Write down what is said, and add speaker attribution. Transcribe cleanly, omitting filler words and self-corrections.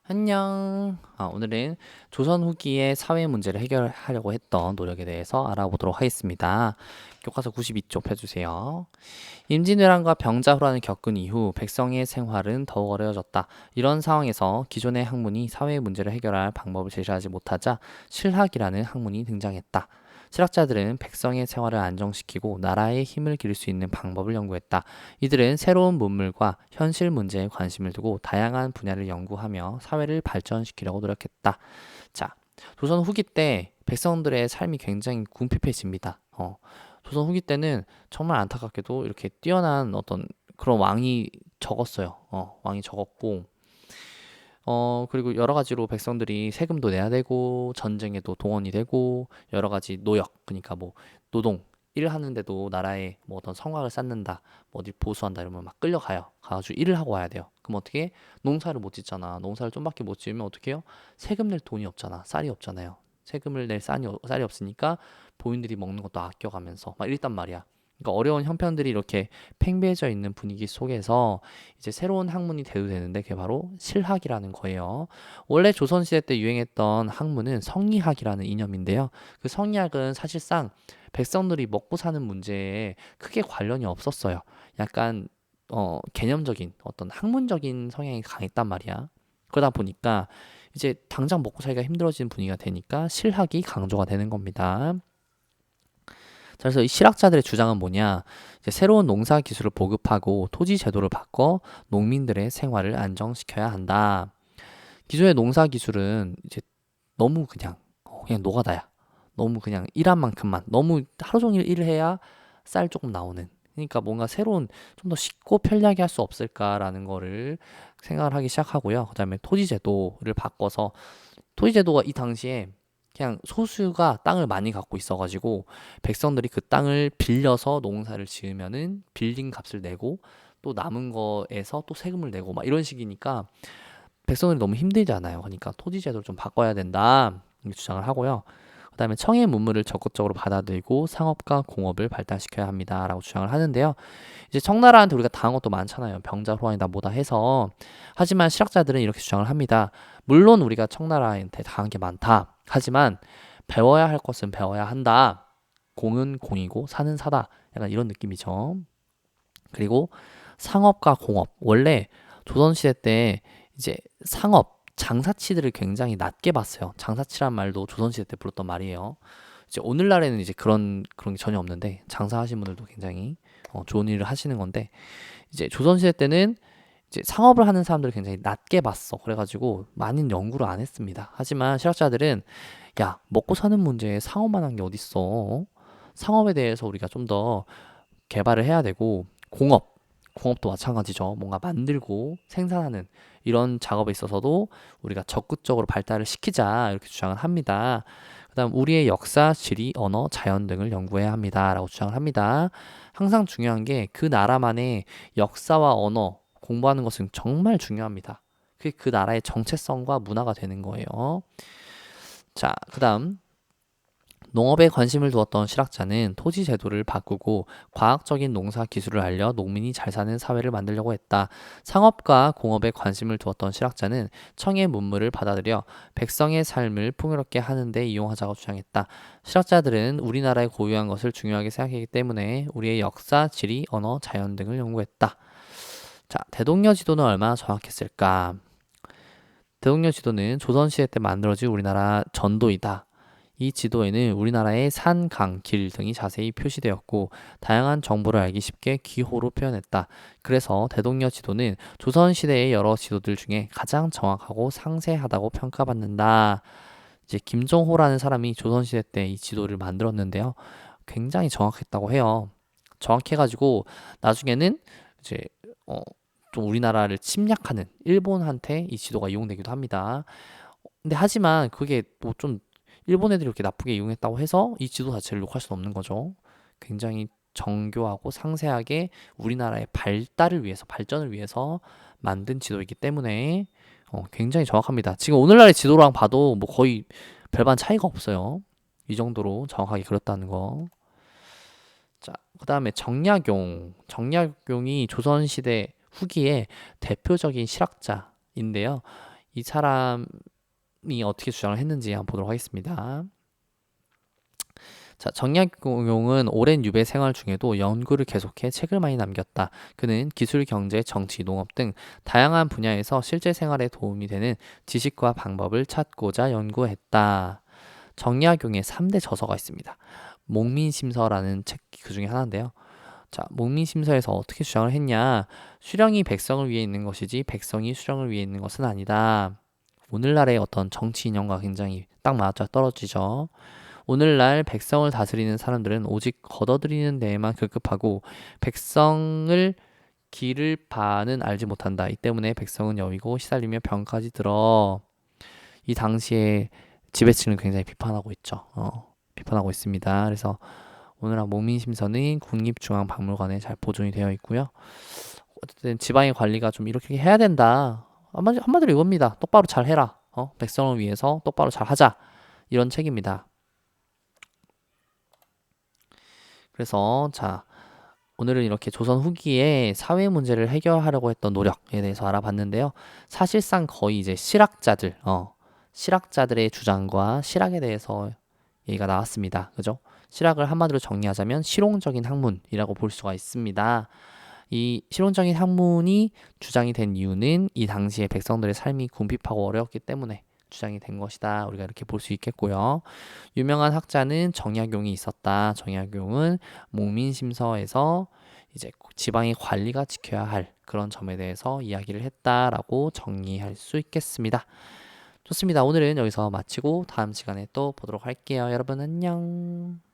Speaker 1: 안녕. 오늘은 조선 후기의 사회 문제를 해결하려고 했던 노력에 대해서 알아보도록 하겠습니다. 교과서 92쪽 펴주세요. 임진왜란과 병자호란을 겪은 이후 백성의 생활은 더욱 어려워졌다. 이런 상황에서 기존의 학문이 사회 문제를 해결할 방법을 제시하지 못하자 실학이라는 학문이 등장했다. 실학자들은 백성의 생활을 안정시키고 나라의 힘을 기를 수 있는 방법을 연구했다. 이들은 새로운 문물과 현실 문제에 관심을 두고 다양한 분야를 연구하며 사회를 발전시키려고 노력했다. 자, 조선 후기 때 백성들의 삶이 굉장히 궁핍해집니다. 조선 후기 때는 정말 안타깝게도 이렇게 뛰어난 어떤 그런 왕이 적었어요. 왕이 적었고, 그리고 여러 가지로 백성들이 세금도 내야 되고, 전쟁에도 동원이 되고, 여러 가지 노역, 그러니까 뭐, 노동, 일을 하는데도 나라에 뭐 어떤 성곽을 쌓는다, 뭐 어디 보수한다 이러면 막 끌려가요. 가가지고 일을 하고 와야 돼요. 그럼 어떻게? 농사를 못 짓잖아. 농사를 좀밖에 못 지으면 어떻게 해요? 세금 낼 돈이 없잖아. 쌀이 없잖아요. 세금을 낼 쌀이 없으니까 본인들이 먹는 것도 아껴가면서 막 이랬단 말이야. 그러니까 어려운 형편들이 이렇게 팽배해져 있는 분위기 속에서 이제 새로운 학문이 대두되는데 그게 바로 실학이라는 거예요. 원래 조선시대 때 유행했던 학문은 성리학이라는 이념인데요. 그 성리학은 사실상 백성들이 먹고 사는 문제에 크게 관련이 없었어요. 약간 개념적인 어떤 학문적인 성향이 강했단 말이야. 그러다 보니까 이제 당장 먹고 살기가 힘들어지는 분위기가 되니까 실학이 강조가 되는 겁니다. 자, 그래서 이 실학자들의 주장은 뭐냐? 이제 새로운 농사 기술을 보급하고 토지 제도를 바꿔 농민들의 생활을 안정시켜야 한다. 기존의 농사 기술은 이제 너무 그냥 노가다야. 너무 그냥 일한 만큼만 너무 하루 종일 일을 해야 쌀 조금 나오는. 그러니까 뭔가 새로운 좀 더 쉽고 편리하게 할 수 없을까라는 거를 생각을 하기 시작하고요. 그다음에 토지 제도를 바꿔서 토지 제도가 이 당시에 그냥 소수가 땅을 많이 갖고 있어가지고 백성들이 그 땅을 빌려서 농사를 지으면은 빌린 값을 내고 또 남은 거에서 또 세금을 내고 막 이런 식이니까 백성들이 너무 힘들잖아요. 그러니까 토지 제도를 좀 바꿔야 된다 이렇게 주장을 하고요. 그다음에 청의 문물을 적극적으로 받아들이고 상업과 공업을 발달시켜야 합니다라고 주장을 하는데요. 이제 청나라한테 우리가 당한 것도 많잖아요. 병자 호란이다 뭐다 해서. 하지만 실학자들은 이렇게 주장을 합니다. 물론 우리가 청나라한테 당한 게 많다. 하지만 배워야 할 것은 배워야 한다. 공은 공이고 사는 사다. 약간 이런 느낌이죠. 그리고 상업과 공업. 원래 조선시대 때 이제 상업, 장사치들을 굉장히 낮게 봤어요. 장사치란 말도 조선시대 때 불렀던 말이에요. 이제 오늘날에는 이제 그런 게 전혀 없는데 장사하시는 분들도 굉장히 좋은 일을 하시는 건데 이제 조선시대 때는 이제 상업을 하는 사람들을 굉장히 낮게 봤어. 그래가지고 많은 연구를 안 했습니다. 하지만 실학자들은 야 먹고 사는 문제에 상업만 한 게 어딨어? 상업에 대해서 우리가 좀 더 개발을 해야 되고 공업도 마찬가지죠. 뭔가 만들고 생산하는 이런 작업에 있어서도 우리가 적극적으로 발달을 시키자 이렇게 주장을 합니다. 그다음 우리의 역사, 지리, 언어, 자연 등을 연구해야 합니다라고 주장을 합니다. 항상 중요한 게 그 나라만의 역사와 언어 공부하는 것은 정말 중요합니다. 그게 그 나라의 정체성과 문화가 되는 거예요. 자, 그다음 농업에 관심을 두었던 실학자는 토지 제도를 바꾸고 과학적인 농사 기술을 알려 농민이 잘 사는 사회를 만들려고 했다. 상업과 공업에 관심을 두었던 실학자는 청의 문물을 받아들여 백성의 삶을 풍요롭게 하는 데 이용하자고 주장했다. 실학자들은 우리나라의 고유한 것을 중요하게 생각하기 때문에 우리의 역사, 지리, 언어, 자연 등을 연구했다. 자, 대동여 지도는 얼마나 정확했을까? 대동여 지도는 조선시대 때 만들어진 우리나라 전도이다. 이 지도에는 우리나라의 산, 강, 길 등이 자세히 표시되었고 다양한 정보를 알기 쉽게 기호로 표현했다. 그래서 대동여 지도는 조선시대의 여러 지도들 중에 가장 정확하고 상세하다고 평가받는다. 이제 김종호라는 사람이 조선시대 때 이 지도를 만들었는데요. 굉장히 정확했다고 해요. 정확해가지고 나중에는 이제 어, 좀 우리나라를 침략하는 일본한테 이 지도가 이용되기도 합니다. 근데 하지만 그게 뭐좀 일본 애들이 이렇게 나쁘게 이용했다고 해서 이 지도 자체를 욕할 수는 없는 거죠. 굉장히 정교하고 상세하게 우리나라의 발달을 위해서, 발전을 위해서 만든 지도이기 때문에 굉장히 정확합니다. 지금 오늘날의 지도랑 봐도 뭐 거의 별반 차이가 없어요. 이 정도로 정확하게 그렸다는 거. 자, 그 다음에 정약용. 정약용이 조선시대 후기에 대표적인 실학자인데요. 이 사람이 어떻게 주장을 했는지 한번 보도록 하겠습니다. 자, 정약용은 오랜 유배 생활 중에도 연구를 계속해 책을 많이 남겼다. 그는 기술, 경제, 정치, 농업 등 다양한 분야에서 실제 생활에 도움이 되는 지식과 방법을 찾고자 연구했다. 정약용의 3대 저서가 있습니다. 목민심서라는 책 그 중에 하나인데요. 자, 목민심서에서 어떻게 주장을 했냐? 수령이 백성을 위해 있는 것이지 백성이 수령을 위해 있는 것은 아니다. 오늘날의 어떤 정치 이념과 굉장히 딱 맞아 떨어지죠. 오늘날 백성을 다스리는 사람들은 오직 걷어들이는 데에만 급급하고 백성을 길을 바는 알지 못한다. 이 때문에 백성은 여위고 시달리며 병까지 들어. 이 당시에 지배층을 굉장히 비판하고 있죠. 비판하고 있습니다. 그래서 오늘날 목민심서는 국립중앙박물관에 잘 보존이 되어 있고요. 어쨌든 지방의 관리가 좀 이렇게 해야 된다. 한마디로 이겁니다. 똑바로 잘 해라. 백성을 위해서 똑바로 잘 하자. 이런 책입니다. 그래서 자, 오늘은 이렇게 조선 후기에 사회 문제를 해결하려고 했던 노력에 대해서 알아봤는데요. 사실상 거의 이제 실학자들의 주장과 실학에 대해서 얘기가 나왔습니다. 그죠? 실학을 한마디로 정리하자면 실용적인 학문이라고 볼 수가 있습니다. 이 실용적인 학문이 주장이 된 이유는 이 당시에 백성들의 삶이 궁핍하고 어려웠기 때문에 주장이 된 것이다. 우리가 이렇게 볼 수 있겠고요. 유명한 학자는 정약용이 있었다. 정약용은 목민심서에서 이제 지방의 관리가 지켜야 할 그런 점에 대해서 이야기를 했다라고 정리할 수 있겠습니다. 좋습니다. 오늘은 여기서 마치고 다음 시간에 또 보도록 할게요. 여러분 안녕.